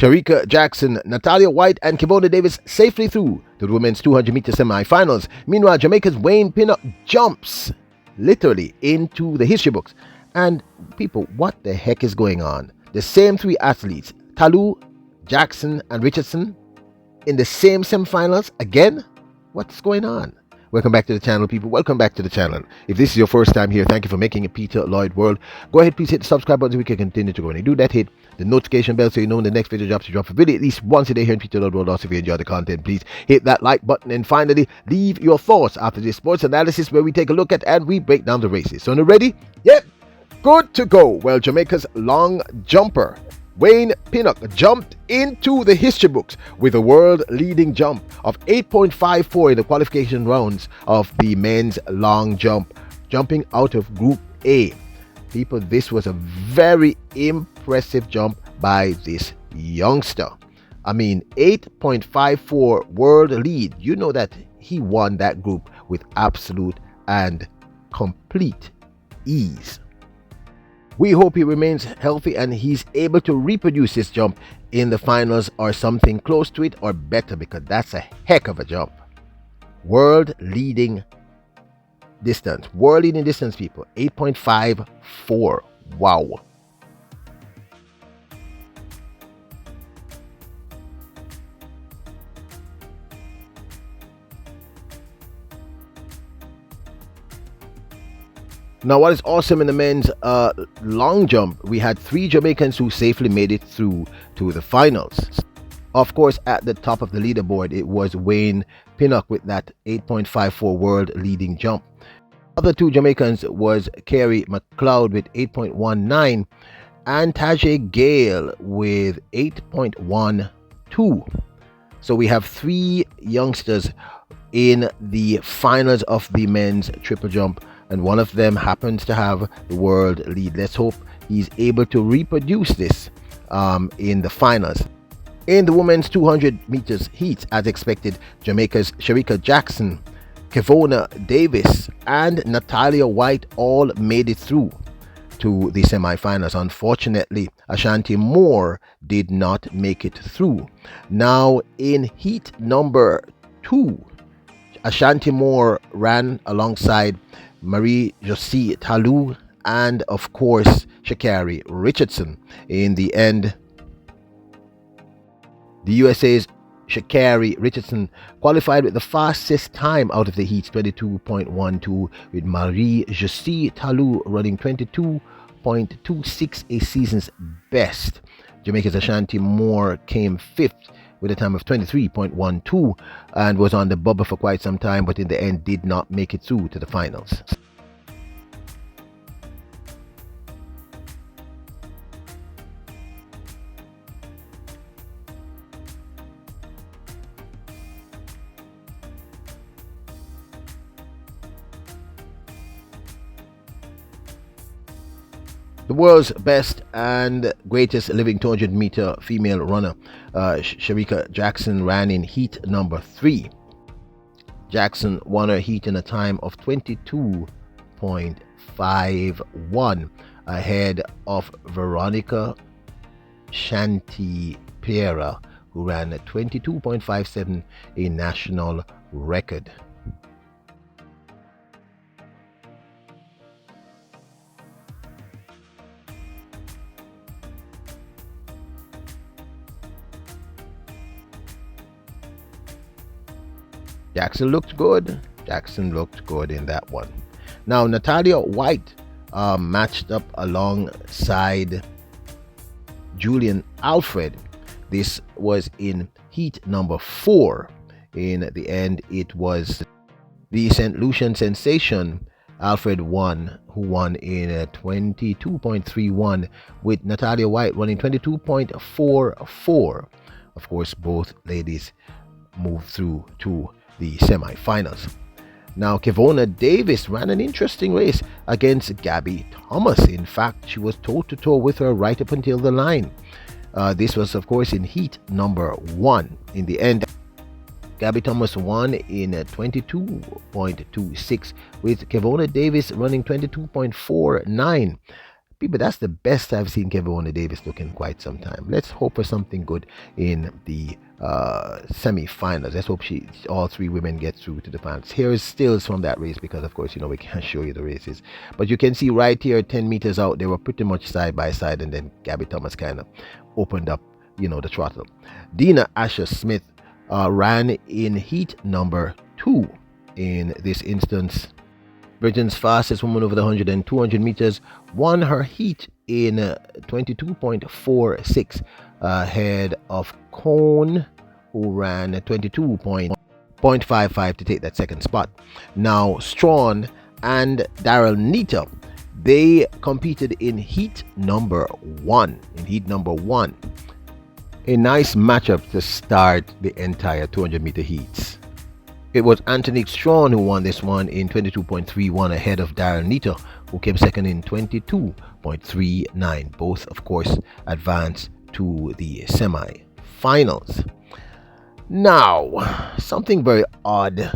SHERICKA Jackson, NATALLIAH Whyte and KEVONA Davis safely through to the women's 200-meter semi-finals. Meanwhile, Jamaica's Pinnock jumps literally into the history books. And people, what the heck is going on? The same three athletes, Thru, Jackson and Richardson, in the same semi-finals again? What's going on? Welcome back to the channel, people. Welcome back to the channel. If this is your first time here, thank you for making it Peter Lloyd World. Go ahead, please hit the subscribe button so we can continue to go. When you do that, hit the notification bell so you know when the next video drops. You drop a video at least once a day here in Peter Lloyd World. Also, if you enjoy the content, please hit that like button. And finally, leave your thoughts after this sports analysis where we take a look at and we break down the races. So, now ready? Yep. Good to go. Well, Jamaica's long jumper Pinnock jumped into the history books with a world-leading jump of 8.54 in the qualification rounds of the men's long jump, jumping out of Group A. People, this was a very impressive jump by this youngster. I mean, 8.54 world lead. You know that he won that group with absolute and complete ease. We hope he remains healthy and he's able to reproduce this jump in the finals or something close to it or better, because that's a heck of a jump. World leading distance, people, 8.54. Wow. Now, what is awesome in the men's long jump, we had three Jamaicans who safely made it through to the finals. Of course, at the top of the leaderboard, it was Pinnock with that 8.54 world leading jump. Other two Jamaicans was Kerry McLeod with 8.19 and Tajay Gale with 8.12. So we have three youngsters in the finals of the men's triple jump, and one of them happens to have the world lead. Let's hope he's able to reproduce this in the finals. In the women's 200 meters heat, as expected, Jamaica's SHERICKA Jackson, KEVONA Davis and NATALLIAH Whyte all made it through to the semi-finals. Unfortunately, Ashanti Moore did not make it through. Now, in heat number 2, Ashanti Moore ran alongside Marie-Josée Thru and of course Sha'Carri Richardson. In the end, the USA's Sha'Carri Richardson qualified with the fastest time out of the heats, 22.12, with Marie-Josée Thru running 22.26, a season's best. Jamaica's Ashanti Moore came 5th with a time of 23.12 and was on the bubble for quite some time, but in the end did not make it through to the finals. The world's best and greatest living 200-meter female runner, SHERICKA Jackson, ran in heat number 3. Jackson won her heat in a time of 22.51, ahead of Veronica Shanti-Pera, who ran at 22.57, a national record. Jackson looked good in that one. Now, NATALLIAH Whyte matched up alongside Julian Alfred. This was in heat number 4. In the end, it was the St. Lucian sensation Alfred who won in 22.31, with NATALLIAH Whyte running 22.44. Of course, both ladies moved through to the semi-finals. Now, KEVONA Davis ran an interesting race against Gabby Thomas. In fact, she was toe-to-toe with her right up until the line. This was, of course, in heat number 1. In the end, Gabby Thomas won in 22.26, with KEVONA Davis running 22.49. People, that's the best I've seen KEVONA Davis look in quite some time. Let's hope for something good in the semi-finals. Let's hope all three women get through to the finals. Here is stills from that race because, of course, we can't show you the races. But you can see right here, 10 meters out, they were pretty much side by side, and then Gabby Thomas kind of opened up, the throttle. Dina Asher Smith ran in heat number 2 in this instance. Britain's fastest woman over the 100 and 200 meters won her heat in 22.46 ahead of Cone, who ran 22.55 to take that second spot. Now Strawn and Daryl Nita, they competed in heat number 1. A nice matchup to start the entire 200 meter heats. It was Anthony Strawn who won this one in 22.31 ahead of Daryl Nita, who came second in 22.39. Both, of course, advanced to the semi-finals. Now, something very odd.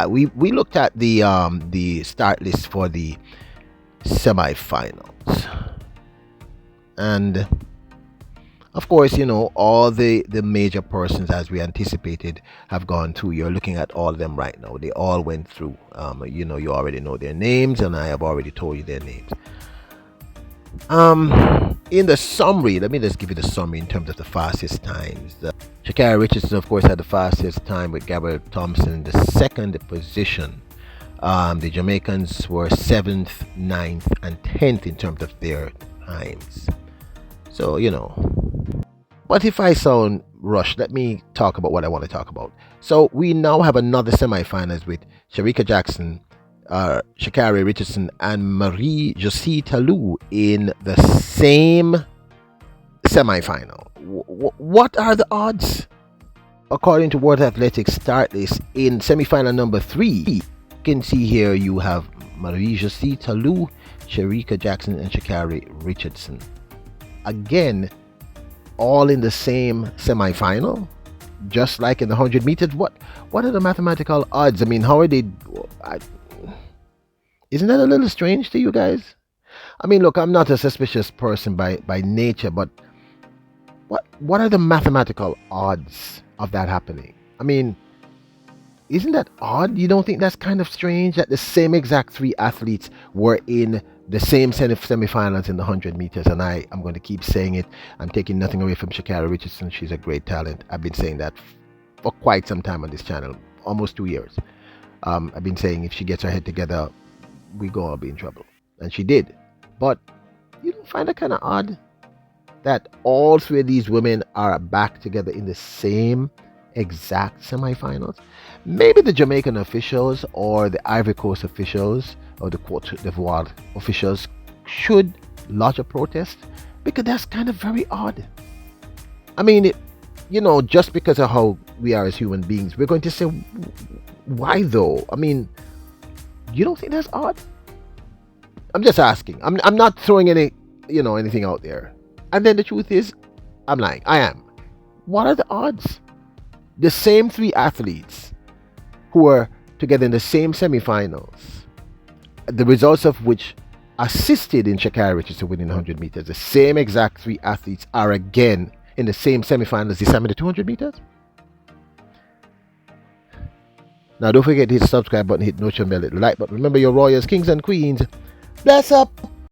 We looked at the start list for the semi-finals, and of course, all the major persons, as we anticipated, have gone through. You're looking at all of them right now. They all went through. You already know their names, and I have already told you their names. In the summary, let me just give you the summary in terms of the fastest times. Sha'Carri Richardson, of course, had the fastest time with Gabrielle Thompson in the second position. The Jamaicans were 7th, 9th, and 10th in terms of their times. So, But if I sound rushed, let me talk about what I want to talk about. So we now have another semifinals with SHERICKA Jackson, Sha'Carri Richardson, and Marie-Josée Tallou in the same semifinal. What are the odds? According to World Athletics start list, in semifinal number 3, you can see here you have Marie-Josée Tallou, SHERICKA Jackson, and Sha'Carri Richardson. Again, all in the same semi-final, just like in the 100 meters. What are the mathematical odds? I mean, how are they? Isn't that a little strange to you guys? I mean, look, I'm not a suspicious person by nature, but what are the mathematical odds of that happening? I mean, isn't that odd? You don't think that's kind of strange that the same exact 3 athletes were in the same semi-finals in the 100 meters? And I'm going to keep saying it. I'm taking nothing away from Sha'Carri Richardson. She's a great talent. I've been saying that for quite some time on this channel, almost 2 years. I've been saying if she gets her head together, we're going to be in trouble. And she did. But you don't find it kind of odd that all 3 of these women are back together in the same exact semi-finals? Maybe the Jamaican officials or the Ivory Coast officials or the Côte d'Ivoire officials should lodge a protest, because that's kind of very odd. I mean, just because of how we are as human beings, we're going to say, why though? I mean, you don't think that's odd? I'm just asking. I'm not throwing anything out there. And then the truth is, I'm lying. I am. What are the odds? The same 3 athletes who are together in the same semi-finals, the results of which assisted in Sha'Carri Richardson winning 100 meters, the same exact 3 athletes are again in the same semi-finals this time in the 200 meters. Now don't forget to hit the subscribe button, hit the notification bell, hit the like button. Remember, your royals, kings and queens. Bless up!